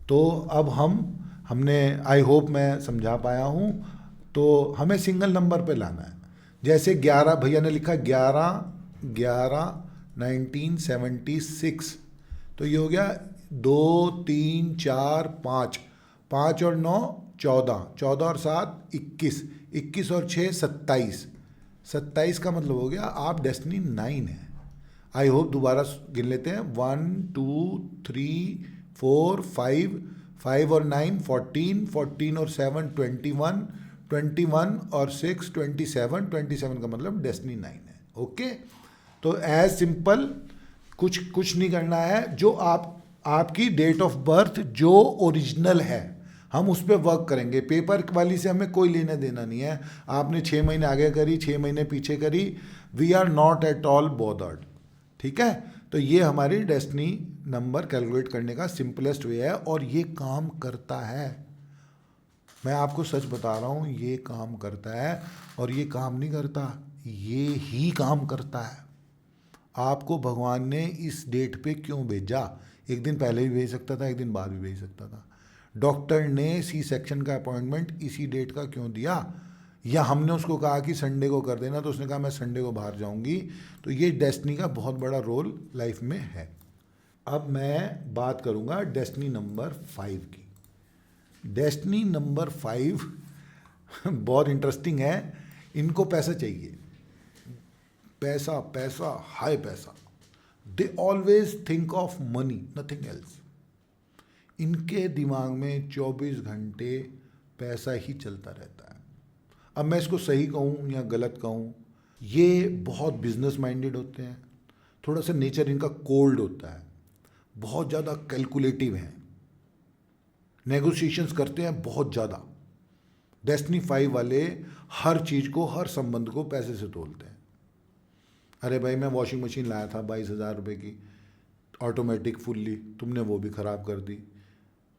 तो अब हमने आई होप मैं समझा पाया हूँ. तो हमें सिंगल नंबर पे लाना है. जैसे 11, भैया ने लिखा 11 1976, तो ये हो गया 2 3 4 5, 5 और 9 14, 14 और 7 21, 21 और 6 27, 27 का मतलब हो गया आप डेस्टिनी 9 है. आई होप दोबारा गिन लेते हैं. 1 2 3 4 5, 5 और 9 14, 14 और 7 21, 21 और 6 27, 27 का मतलब डेस्टिनी 9 है. ओके. तो एज सिंपल कुछ नहीं करना है. जो आपकी डेट ऑफ बर्थ जो ओरिजिनल है, हम उस पर वर्क करेंगे. पेपर वाली से हमें कोई लेना देना नहीं है. आपने 6 महीने आगे करी, 6 महीने पीछे करी, we are not at all bothered, ठीक है. तो ये हमारी डेस्टिनी नंबर कैलकुलेट करने का सिंपलेस्ट वे है और ये काम करता है. मैं आपको सच बता रहा हूँ, ये काम करता है. और ये काम नहीं करता, ये ही काम करता है. आपको भगवान ने इस डेट पे क्यों भेजा? एक दिन पहले भी भेज सकता था, एक दिन बाद भी भेज सकता था. डॉक्टर ने C-सेक्शन का अपॉइंटमेंट इसी डेट का क्यों दिया? या हमने उसको कहा कि संडे को कर देना, तो उसने कहा मैं संडे को बाहर जाऊंगी. तो ये डेस्टिनी का बहुत बड़ा रोल लाइफ में है. अब मैं बात करूंगा डेस्टिनी नंबर 5 की. डेस्टिनी नंबर 5 बहुत इंटरेस्टिंग है. इनको पैसा चाहिए, पैसा पैसा, हाई पैसा. They always think of money, nothing else. इनके दिमाग में 24 घंटे पैसा ही चलता रहता है. अब मैं इसको सही कहूँ या गलत कहूँ, ये बहुत बिजनेस माइंडेड होते हैं. थोड़ा सा नेचर इनका कोल्ड होता है, बहुत ज़्यादा कैलकुलेटिव हैं, नेगोशिएशंस करते हैं बहुत ज़्यादा. डेस्टिनी 5 वाले हर चीज़ को, हर संबंध को पैसे से तोलते हैं. अरे भाई मैं वॉशिंग मशीन लाया था 22,000 रुपये की, ऑटोमेटिक फुल्ली, तुमने वो भी ख़राब कर दी.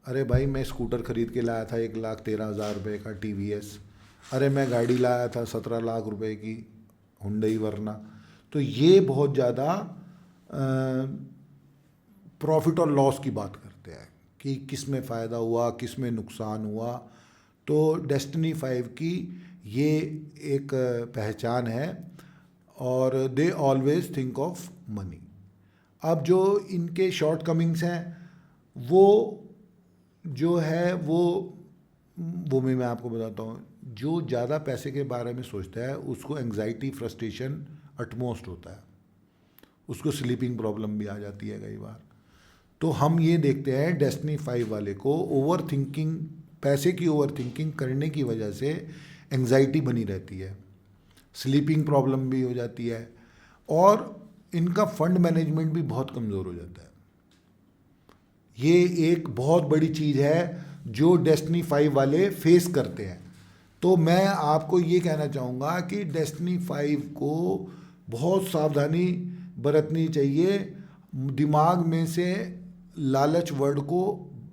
अरे भाई मैं स्कूटर ख़रीद के लाया था 1,13,000 रुपये का TVS. अरे मैं गाड़ी लाया था 17 लाख रुपए की हुंडई वरना। तो ये बहुत ज़्यादा प्रॉफिट और लॉस की बात करते हैं कि किस में फ़ायदा हुआ, किस में नुकसान हुआ। तो डेस्टिनी 5 की ये एक पहचान है, और they always think of money. अब जो इनके शॉर्ट कमिंग्स हैं वो जो है वो मैं आपको बताता हूँ। जो ज़्यादा पैसे के बारे में सोचता है उसको एंग्जाइटी, फ्रस्ट्रेशन अटमोस्ट होता है, उसको स्लीपिंग प्रॉब्लम भी आ जाती है कई बार। तो हम ये देखते हैं डेस्टिनी 5 वाले को ओवर थिंकिंग, पैसे की ओवर थिंकिंग करने की वजह से एंग्जाइटी बनी रहती है, स्लीपिंग प्रॉब्लम भी हो जाती है, और इनका फंड मैनेजमेंट भी बहुत कमज़ोर हो जाता है। ये एक बहुत बड़ी चीज़ है जो डेस्टिनी 5 वाले फेस करते हैं। तो मैं आपको ये कहना चाहूँगा कि डेस्टिनी 5 को बहुत सावधानी बरतनी चाहिए, दिमाग में से लालच वर्ड को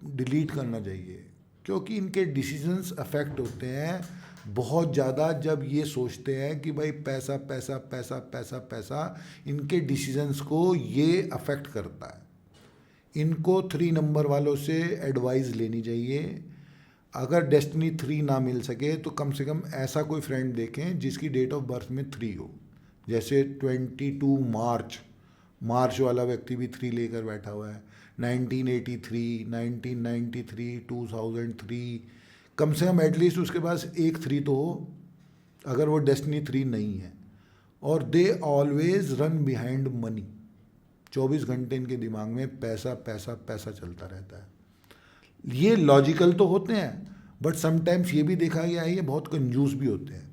डिलीट करना चाहिए, क्योंकि इनके डिसीजंस अफेक्ट होते हैं बहुत ज़्यादा जब ये सोचते हैं कि भाई पैसा पैसा पैसा पैसा पैसा। इनके डिसीजंस को ये अफेक्ट करता है। इनको 3 नंबर वालों से एडवाइस लेनी चाहिए। अगर डेस्टिनी 3 ना मिल सके तो कम से कम ऐसा कोई फ्रेंड देखें जिसकी डेट ऑफ बर्थ में 3 हो। जैसे 22 मार्च वाला व्यक्ति भी 3 लेकर बैठा हुआ है, 1983, 1993, 2003, कम से कम एटलीस्ट उसके पास एक 3 तो हो, अगर वो डेस्टिनी 3 नहीं है। और they always run behind money, 24 घंटे इनके दिमाग में पैसा पैसा पैसा चलता रहता है। ये लॉजिकल तो होते हैं, बट समटाइम्स ये भी देखा गया है ये बहुत कंजूस भी होते हैं।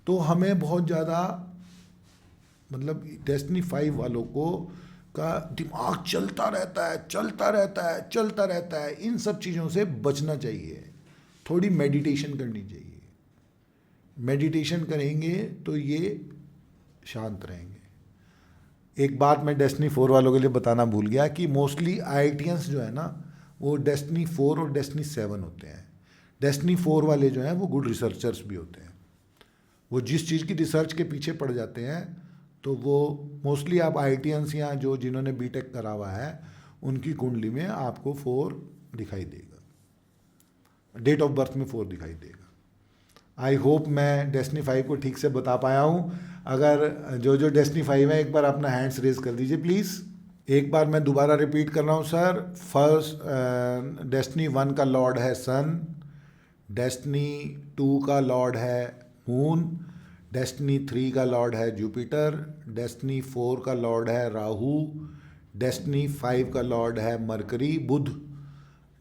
तो हमें बहुत ज़्यादा मतलब डेस्टिनी 5 वालों को का दिमाग चलता रहता है चलता रहता है चलता रहता है, इन सब चीज़ों से बचना चाहिए। थोड़ी मेडिटेशन करनी चाहिए, मेडिटेशन करेंगे तो ये शांत रहेंगे। एक बात मैं डेस्टिनी 4 वालों के लिए बताना भूल गया कि मोस्टली IITians जो है ना वो डेस्टिनी 4 और डेस्टिनी 7 होते हैं। डेस्टिनी 4 वाले जो हैं वो गुड रिसर्चर्स भी होते हैं। वो जिस चीज़ की रिसर्च के पीछे पड़ जाते हैं तो वो मोस्टली आप IITians या जो जिन्होंने BTech करा हुआ है उनकी कुंडली में आपको 4 दिखाई देगा, डेट ऑफ बर्थ में 4 दिखाई देगा। आई होप मैं डेस्टिनी 5 को ठीक से बता पाया हूँ। अगर जो डेस्टिनी 5 है एक बार अपना हैंड्स रेज कर दीजिए प्लीज़। एक बार मैं दोबारा रिपीट कर रहा हूँ सर। फर्स्ट डेस्टिनी 1 का लॉर्ड है सन, डेस्टिनी 2 का लॉर्ड है मून, डेस्टिनी 3 का लॉर्ड है जुपिटर, डेस्टिनी 4 का लॉर्ड है राहु, डेस्टिनी 5 का लॉर्ड है मरकरी बुध,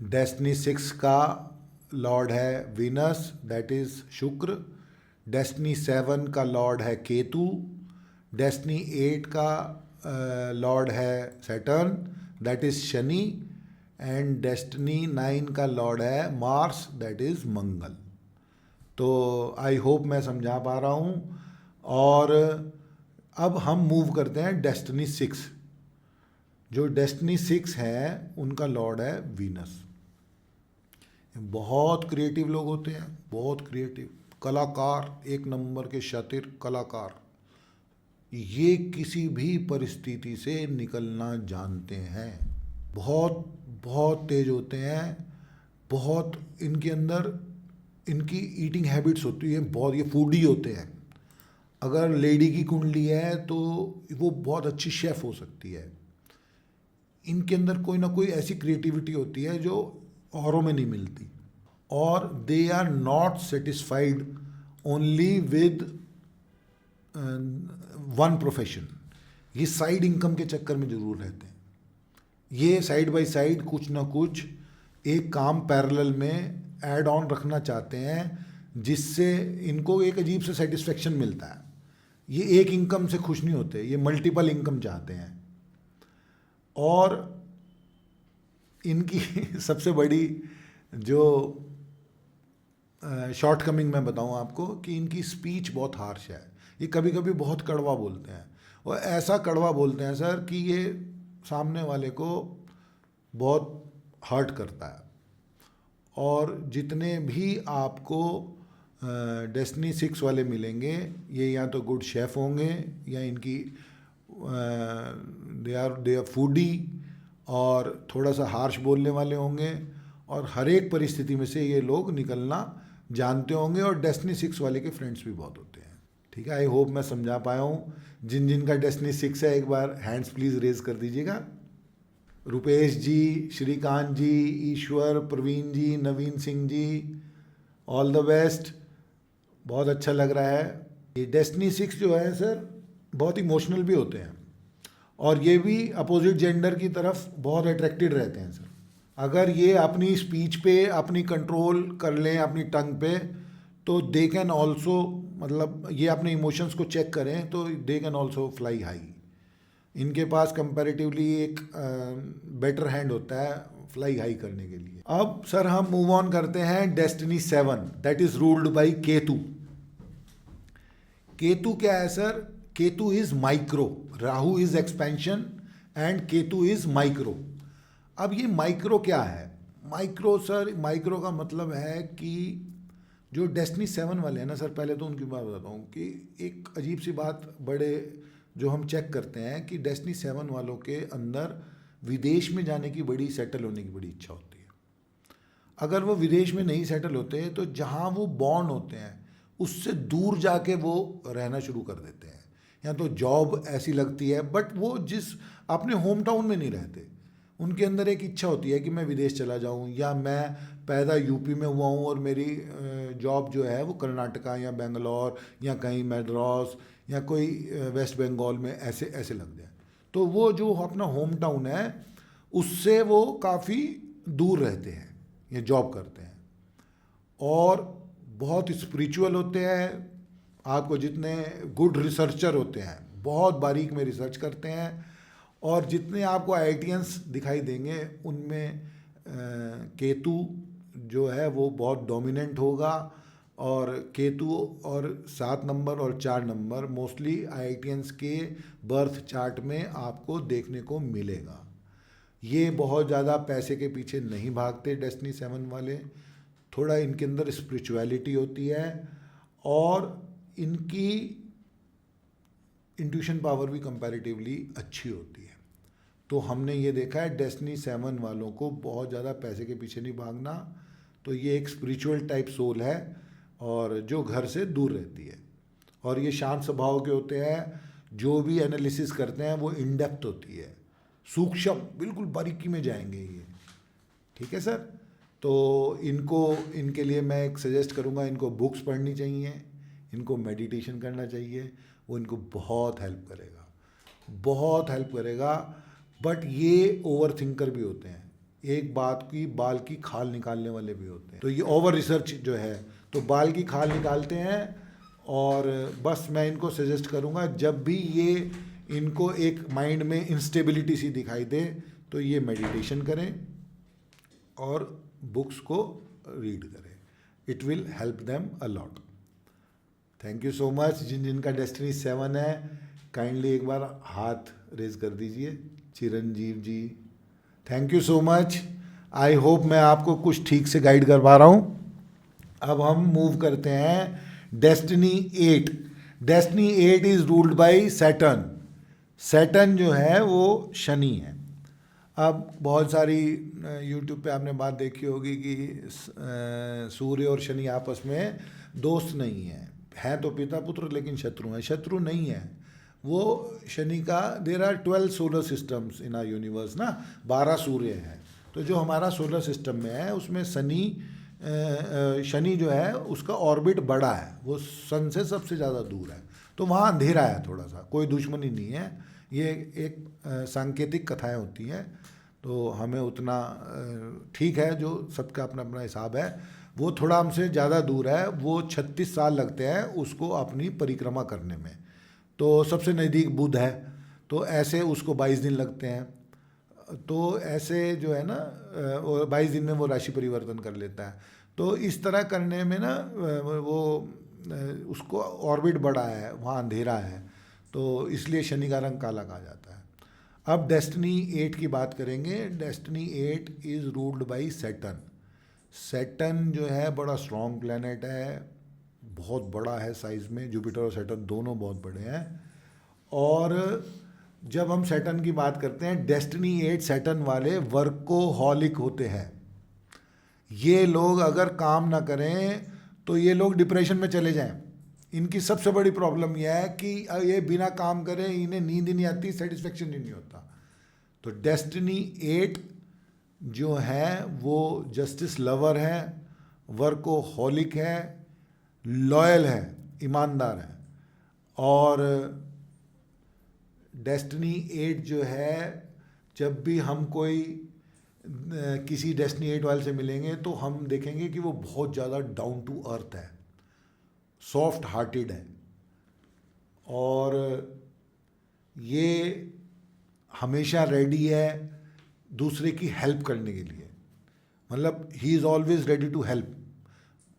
डेस्टिनी 6 का लॉर्ड है वीनस दैट इज़ शुक्र, डेस्टिनी 7 का लॉर्ड है केतु, डेस्टिनी 8 का लॉर्ड है Saturn that is Shani, and destiny 9 का लॉर्ड है मार्स दैट इज़ मंगल। तो आई होप मैं समझा पा रहा हूँ। और अब हम मूव करते हैं डेस्टिनी 6। जो डेस्टिनी 6 है उनका लॉर्ड है वीनस। बहुत क्रिएटिव लोग होते हैं, बहुत क्रिएटिव कलाकार, एक नंबर के शातिर कलाकार। ये किसी भी परिस्थिति से निकलना जानते हैं, बहुत बहुत तेज होते हैं, बहुत इनके अंदर इनकी ईटिंग हैबिट्स होती है बहुत, ये फूडी होते हैं। अगर लेडी की कुंडली है तो वो बहुत अच्छी शेफ़ हो सकती है। इनके अंदर कोई ना कोई ऐसी क्रिएटिविटी होती है जो औरों में नहीं मिलती। और they are not satisfied only with one profession. ये साइड इनकम के चक्कर में ज़रूर रहते हैं। ये साइड बाय साइड कुछ ना कुछ एक काम पैरेलल में ऐड ऑन रखना चाहते हैं, जिससे इनको एक अजीब से सेटिस्फेक्शन मिलता है। ये एक इनकम से खुश नहीं होते, ये मल्टीपल इनकम चाहते हैं। और इनकी सबसे बड़ी जो शॉर्ट कमिंग मैं बताऊं आपको कि इनकी स्पीच बहुत हार्श है। ये कभी कभी बहुत कड़वा बोलते हैं, और ऐसा कड़वा बोलते हैं सर कि ये सामने वाले को बहुत हर्ट करता है। और जितने भी आपको डेस्टिनी 6 वाले मिलेंगे, ये या तो गुड शेफ़ होंगे या इनकी दे आर फूडी और थोड़ा सा हार्श बोलने वाले होंगे, और हर एक परिस्थिति में से ये लोग निकलना जानते होंगे, और डेस्टिनी 6 वाले के फ्रेंड्स भी बहुत होते हैं। ठीक है, आई होप मैं समझा पाया हूँ। जिन जिन का डेस्टिनी 6 है एक बार हैंड्स प्लीज़ रेज कर दीजिएगा। रुपेश जी, श्रीकांत जी, ईश्वर, प्रवीण जी, नवीन Singh ji, all the best. बहुत अच्छा लग रहा है। ये डेस्टिनी 6 जो है सर बहुत इमोशनल भी होते हैं, और ये भी अपोजिट जेंडर की तरफ बहुत अट्रैक्टेड रहते हैं सर। अगर ये अपनी स्पीच पे अपनी कंट्रोल कर लें अपनी टंग पे, तो दे कैन ऑल्सो, मतलब ये अपने इमोशंस को चेक करें तो they can also fly high. इनके पास कंपैरेटिवली एक बेटर हैंड होता है फ्लाई हाई करने के लिए। अब सर हम मूव ऑन करते हैं destiny 7, that is ruled by Ketu. Ketu क्या है sir? Ketu is micro, Rahu is expansion and Ketu is micro. अब ये माइक्रो क्या है? माइक्रो सर, माइक्रो का मतलब है कि जो डेस्टिनी 7 वाले हैं ना सर, पहले तो उनकी बात बताता हूँ कि एक अजीब सी बात बड़े जो हम चेक करते हैं कि डेस्टिनी 7 वालों के अंदर विदेश में जाने की बड़ी, सेटल होने की बड़ी इच्छा होती है। अगर वो विदेश में नहीं सेटल होते तो जहाँ वो बॉर्न होते हैं उससे दूर जाके वो रहना शुरू कर देते हैं, या तो जॉब ऐसी लगती है, बट वो जिस अपने होम टाउन में नहीं रहते। उनके अंदर एक इच्छा होती है कि मैं विदेश चला जाऊं, या मैं पैदा यूपी में हुआ हूं और मेरी जॉब जो है वो कर्नाटका या बेंगलोर या कहीं मद्रास या कोई वेस्ट बंगाल में ऐसे ऐसे लग जाए। तो वो जो अपना होम टाउन है उससे वो काफ़ी दूर रहते हैं, ये जॉब करते हैं, और बहुत स्पिरिचुअल होते हैं। आपको जितने गुड रिसर्चर होते हैं, बहुत बारीक में रिसर्च करते हैं, और जितने आपको आईआईटियंस दिखाई देंगे उनमें केतु जो है वो बहुत डोमिनेंट होगा। और केतु और 7 नंबर और 4 नंबर मोस्टली आईआईटियंस के बर्थ चार्ट में आपको देखने को मिलेगा। ये बहुत ज़्यादा पैसे के पीछे नहीं भागते डेस्टिनी 7 वाले, थोड़ा इनके अंदर स्पिरिचुअलिटी होती है, और इनकी इंट्यूशन पावर भी कंपैरेटिवली अच्छी होती है। तो हमने ये देखा है डेस्टिनी 7 वालों को बहुत ज़्यादा पैसे के पीछे नहीं भागना, तो ये एक स्पिरिचुअल टाइप सोल है और जो घर से दूर रहती है, और ये शांत स्वभाव के होते हैं। जो भी एनालिसिस करते हैं वो इन डेप्थ होती है, सूक्ष्म, बिल्कुल बारीकी में जाएंगे ये। ठीक है सर, तो इनके लिए मैं एक सजेस्ट करूँगा, इनको बुक्स पढ़नी चाहिए, इनको मेडिटेशन करना चाहिए, वो इनको बहुत हेल्प करेगा, बहुत हेल्प करेगा। बट ये ओवर थिंकर भी होते हैं, एक बात की बाल की खाल निकालने वाले भी होते हैं। तो ये ओवर रिसर्च जो है, तो बाल की खाल निकालते हैं। और बस मैं इनको सजेस्ट करूँगा, जब भी ये इनको एक माइंड में इंस्टेबिलिटी सी दिखाई दे तो ये मेडिटेशन करें और बुक्स को रीड करें, it will help them a lot. Thank you so much. जिन जिनका डेस्टिनी 7 है काइंडली एक बार हाथ रेज कर दीजिए। Chiranjeev ji, thank you so much. I hope मैं आपको कुछ ठीक से गाइड कर पा रहा हूँ। अब हम मूव करते हैं destiny 8। Destiny 8 is ruled by Saturn. Saturn जो है वो शनि है। अब बहुत सारी यूट्यूब पे आपने बात देखी होगी कि सूर्य और शनि आपस में दोस्त नहीं है तो पिता पुत्र, लेकिन शत्रु हैं। शत्रु नहीं है वो शनि का। There are 12 solar systems in our universe ना, 12 सूर्य हैं। तो जो हमारा सोलर सिस्टम में है उसमें शनि जो है उसका ऑर्बिट बड़ा है, वो सन से सबसे ज़्यादा दूर है, तो वहाँ अंधेरा है थोड़ा सा, कोई दुश्मनी नहीं है। ये एक सांकेतिक कथाएं होती हैं, तो हमें उतना ठीक है, जो सबका अपना अपना हिसाब है। वो थोड़ा हमसे ज़्यादा दूर है, वो 36 साल लगते हैं उसको अपनी परिक्रमा करने में। तो सबसे नज़दीक बुध है, तो ऐसे उसको 22 दिन लगते हैं। तो ऐसे जो है ना 22 दिन में वो राशि परिवर्तन कर लेता है। तो इस तरह करने में ना वो उसको ऑर्बिट बड़ा है, वहाँ अंधेरा है, तो इसलिए शनि का रंग काला कहा जाता है। अब डेस्टिनी 8 की बात करेंगे। Destiny 8 is ruled by Saturn. Saturn जो है बड़ा स्ट्रॉन्ग प्लैनेट है, बहुत बड़ा है साइज़ में, जुपिटर और सैटर्न दोनों बहुत बड़े हैं। और जब हम सैटर्न की बात करते हैं, डेस्टिनी 8 सैटर्न वाले वर्कोहॉलिक होते हैं। ये लोग अगर काम ना करें तो ये लोग डिप्रेशन में चले जाएं। इनकी सबसे बड़ी प्रॉब्लम यह है कि ये बिना काम करें इन्हें नींद ही नहीं आती, सेटिस्फेक्शन ही नहीं होता। तो डेस्टिनी 8 जो है वो जस्टिस लवर है, वर्कोहॉलिक है, लॉयल है, ईमानदार है। और डेस्टिनी 8 जो है, जब भी हम कोई किसी डेस्टिनी 8 वाले से मिलेंगे तो हम देखेंगे कि वो बहुत ज़्यादा डाउन टू अर्थ है, सॉफ्ट हार्टेड है, और ये हमेशा रेडी है दूसरे की हेल्प करने के लिए। मतलब he is always ready to help.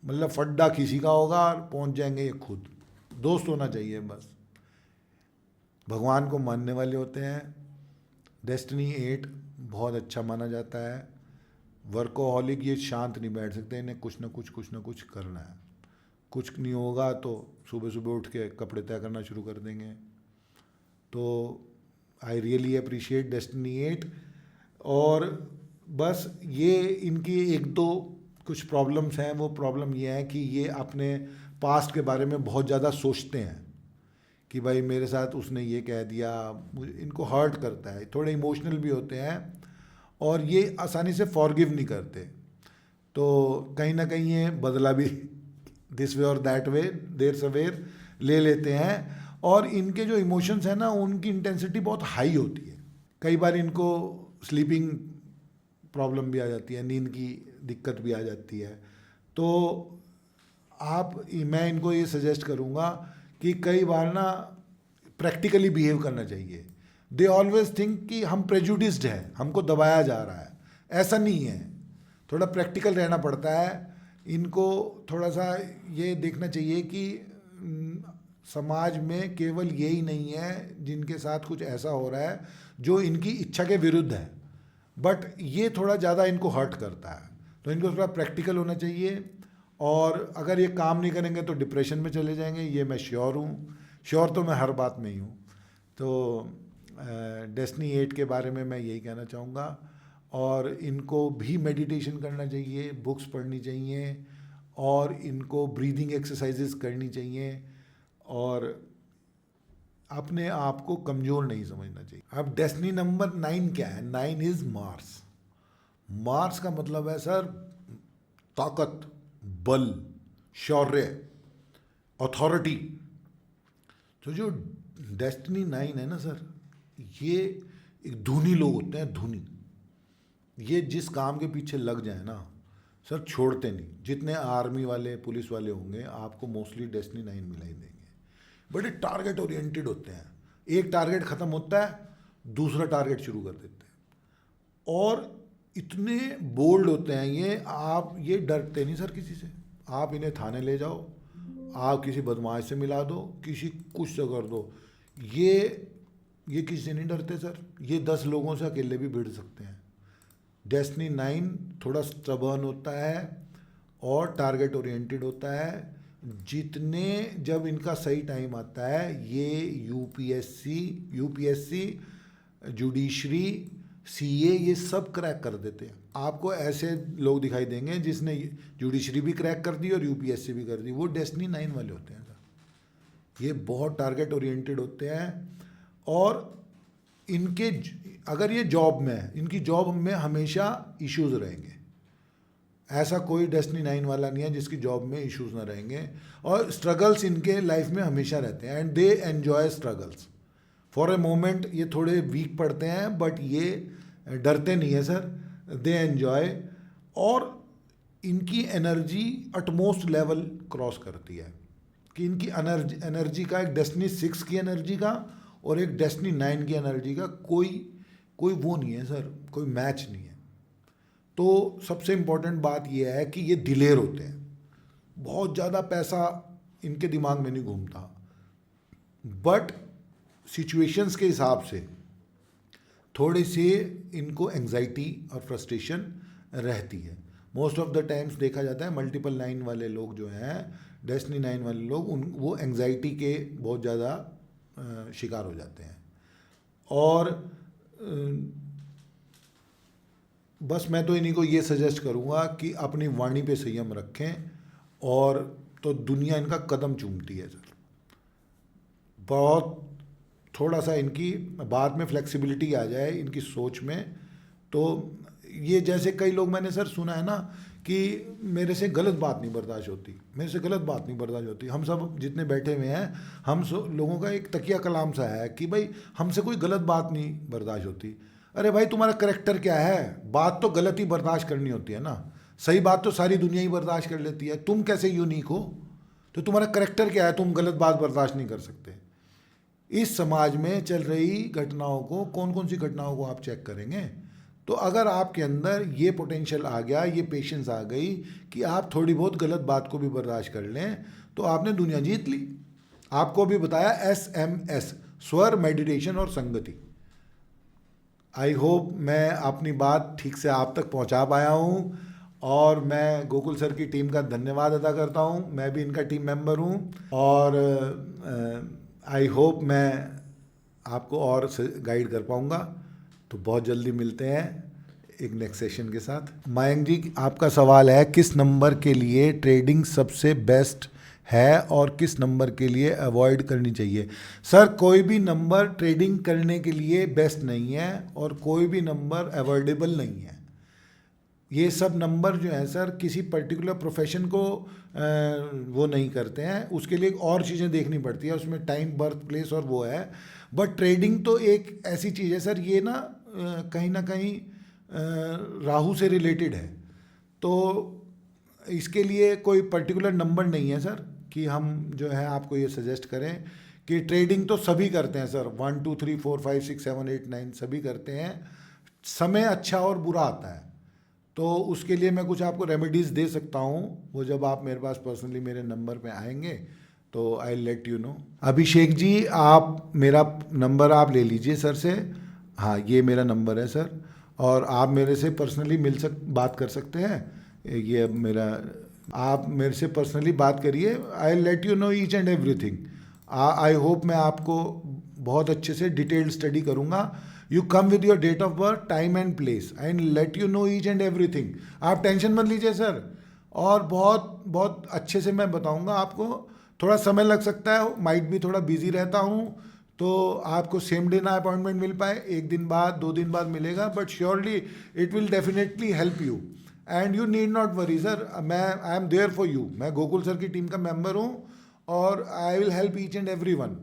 मतलब फड्डा किसी का होगा और पहुंच जाएंगे ये खुद। दोस्त होना चाहिए बस। भगवान को मानने वाले होते हैं। डेस्टिनी 8 बहुत अच्छा माना जाता है। वर्कोहॉलिक ये शांत नहीं बैठ सकते, इन्हें कुछ ना कुछ करना है। कुछ नहीं होगा तो सुबह सुबह उठ के कपड़े तय करना शुरू कर देंगे। तो आई रियली अप्रिशिएट डेस्टिनी 8। और बस ये इनकी एक दो कुछ प्रॉब्लम्स हैं। वो प्रॉब्लम ये है कि ये अपने पास्ट के बारे में बहुत ज़्यादा सोचते हैं कि भाई मेरे साथ उसने ये कह दिया, इनको हर्ट करता है। थोड़े इमोशनल भी होते हैं और ये आसानी से फॉरगिव नहीं करते। तो कहीं ना कहीं ये बदला भी दिस वे और दैट वे, देर सवेर ले लेते हैं। और इनके जो इमोशंस हैं ना, उनकी इंटेंसिटी बहुत हाई होती है। कई बार इनको स्लीपिंग प्रॉब्लम भी आ जाती है, नींद की दिक्कत भी आ जाती है। तो मैं इनको ये सजेस्ट करूँगा कि कई बार ना प्रैक्टिकली बिहेव करना चाहिए। दे ऑलवेज थिंक कि हम प्रेजुडिस्ड हैं, हमको दबाया जा रहा है। ऐसा नहीं है, थोड़ा प्रैक्टिकल रहना पड़ता है। इनको थोड़ा सा ये देखना चाहिए कि समाज में केवल यही नहीं है जिनके साथ कुछ ऐसा हो रहा है जो इनकी इच्छा के विरुद्ध है, बट ये थोड़ा ज़्यादा इनको हर्ट करता है। तो इनको थोड़ा प्रैक्टिकल होना चाहिए। और अगर ये काम नहीं करेंगे तो डिप्रेशन में चले जाएंगे, ये मैं श्योर हूँ। श्योर तो मैं हर बात में ही हूँ। तो डेस्टिनी 8 के बारे में मैं यही कहना चाहूँगा। और इनको भी मेडिटेशन करना चाहिए, बुक्स पढ़नी चाहिए, और इनको ब्रीदिंग एक्सरसाइजेस करनी चाहिए, और अपने आप को कमज़ोर नहीं समझना चाहिए। अब डेस्टिनी नंबर 9 क्या है? 9 इज़ मार्स। मार्स का मतलब है सर ताकत, बल, शौर्य, अथॉरिटी। तो जो डेस्टिनी 9 है ना सर, ये एक धुनी लोग होते हैं, धुनी। ये जिस काम के पीछे लग जाए ना सर, छोड़ते नहीं। जितने आर्मी वाले, पुलिस वाले होंगे, आपको मोस्टली डेस्टिनी 9 मिला ही देंगे। बड़े टारगेट ओरिएंटेड होते हैं। एक टारगेट ख़त्म होता है, दूसरा टारगेट शुरू कर देते हैं। और इतने बोल्ड होते हैं ये, आप ये डरते नहीं सर किसी से। आप इन्हें थाने ले जाओ, आप किसी बदमाश से मिला दो, किसी कुछ से कर दो, ये किसी से नहीं डरते सर। ये 10 लोगों से अकेले भी भिड़ सकते हैं। डेस्टिनी 9 थोड़ा स्टबर्न होता है और टारगेट ओरिएंटेड होता है। जब इनका सही टाइम आता है, ये यूपीएससी, जुडिशरी, सीए, ये सब क्रैक कर देते हैं। आपको ऐसे लोग दिखाई देंगे जिसने जुडिशरी भी क्रैक कर दी और यूपीएससी भी कर दी। वो डेस्टिनी 9 वाले होते हैं सर। ये बहुत टारगेट ओरिएंटेड होते हैं। और इनके अगर ये जॉब में है, इनकी जॉब में हमेशा इश्यूज रहेंगे। ऐसा कोई डेस्टिनी 9 वाला नहीं है जिसकी जॉब में इश्यूज ना रहेंगे। और स्ट्रगल्स इनके लाइफ में हमेशा रहते हैं, and they enjoy struggles. For a moment ये थोड़े वीक पड़ते हैं, बट ये डरते नहीं है सर, दे एन्जॉय। और इनकी एनर्जी अटमोस्ट लेवल क्रॉस करती है कि इनकी एनर्जी का, एक डेस्टिनी 6 की एनर्जी का और एक डेस्टिनी 9 की एनर्जी का कोई वो नहीं है सर, कोई मैच नहीं है। तो सबसे इम्पोर्टेंट बात यह है कि ये दिलेर होते हैं। बहुत ज़्यादा पैसा इनके दिमाग में नहीं घूमता, बट सिचुएशंस के हिसाब से थोड़े से इनको एंजाइटी और फ्रस्ट्रेशन रहती है। मोस्ट ऑफ द टाइम्स देखा जाता है मल्टीपल 9 वाले लोग जो हैं, डेस्टिनी 9 वाले लोग, वो एंग्जाइटी के बहुत ज़्यादा शिकार हो जाते हैं। और बस मैं तो इन्हीं को ये सजेस्ट करूँगा कि अपनी वाणी पे संयम रखें, और तो दुनिया इनका कदम चूमती है सर। बहुत थोड़ा सा इनकी बात में फ्लेक्सिबिलिटी आ जाए इनकी सोच में, तो ये जैसे कई लोग मैंने सर सुना है ना कि मेरे से गलत बात नहीं बर्दाश्त होती, मेरे से गलत बात नहीं बर्दाश्त होती। हम सब जितने बैठे हुए हैं, हम लोगों का एक तकिया कलाम सा है कि भाई हमसे कोई गलत बात नहीं बर्दाश्त होती। अरे भाई तुम्हारा करैक्टर क्या है? बात तो गलत ही बर्दाश्त करनी होती है ना, सही बात तो सारी दुनिया ही बर्दाश्त कर लेती है। तुम कैसे यूनिक हो? तो तुम्हारा करैक्टर क्या है, तुम गलत बात बर्दाश्त नहीं कर सकते? इस समाज में चल रही घटनाओं को, कौन कौन सी घटनाओं को आप चेक करेंगे? तो अगर आपके अंदर ये पोटेंशियल आ गया, ये पेशेंस आ गई कि आप थोड़ी बहुत गलत बात को भी बर्दाश्त कर लें, तो आपने दुनिया जीत ली। आपको भी बताया SMS, स्वर, मेडिटेशन और संगति। आई होप मैं अपनी बात ठीक से आप तक पहुंचा पाया हूं, और मैं गोकुल सर की टीम का धन्यवाद अदा करता हूं। मैं भी इनका टीम मेंबर हूं, और आई होप मैं आपको और गाइड कर पाऊंगा। तो बहुत जल्दी मिलते हैं एक नेक्स्ट सेशन के साथ। मयंक जी, आपका सवाल है किस नंबर के लिए ट्रेडिंग सबसे बेस्ट है और किस नंबर के लिए अवॉइड करनी चाहिए? सर, कोई भी नंबर ट्रेडिंग करने के लिए बेस्ट नहीं है और कोई भी नंबर अवॉइडेबल नहीं है। ये सब नंबर जो हैं सर, किसी पर्टिकुलर प्रोफेशन को वो नहीं करते हैं, उसके लिए और चीज़ें देखनी पड़ती है, उसमें टाइम, बर्थ प्लेस और वो है। बट ट्रेडिंग तो एक ऐसी चीज़ है सर, ये ना कहीं राहु से रिलेटेड है, तो इसके लिए कोई पर्टिकुलर नंबर नहीं है सर कि हम जो है आपको ये सजेस्ट करें कि ट्रेडिंग तो सभी करते हैं सर, 1 2 3 4 5 6 7 8 9 सभी करते हैं। समय अच्छा और बुरा आता है, तो उसके लिए मैं कुछ आपको रेमेडीज़ दे सकता हूँ। वो जब आप मेरे पास पर्सनली मेरे नंबर पे आएंगे तो आई let you no. Abhishek ji, आप मेरा नंबर आप ले लीजिए सर से। हाँ, ये मेरा नंबर है सर, और आप मेरे से पर्सनली बात कर सकते हैं। ये मेरा, आप मेरे से पर्सनली बात करिए। I let you know each and everything. I hope मैं आपको बहुत अच्छे से डिटेल्ड स्टडी करूँगा। You come with your date of birth, time and place, and let you know each and everything. आप टेंशन मत लीजिए सर, और बहुत बहुत अच्छे से मैं बताऊँगा आपको। थोड़ा समय लग सकता है, माइट भी थोड़ा बिजी रहता हूँ, तो आपको सेम डे ना अपॉइंटमेंट मिल पाए, 1 दिन बाद 2 दिन बाद मिलेगा, but surely it will definitely help you and you need not worry sir. I am there for you. मैं गोकुल सर की टीम का मेंबर हूँ और I will help each and every one.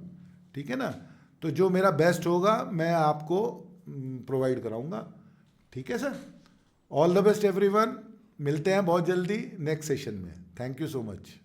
ठीक है ना? तो जो मेरा बेस्ट होगा मैं आपको प्रोवाइड कराऊंगा। ठीक है sir? All the best everyone. मिलते हैं बहुत जल्दी नेक्स्ट सेशन में। Thank you so much.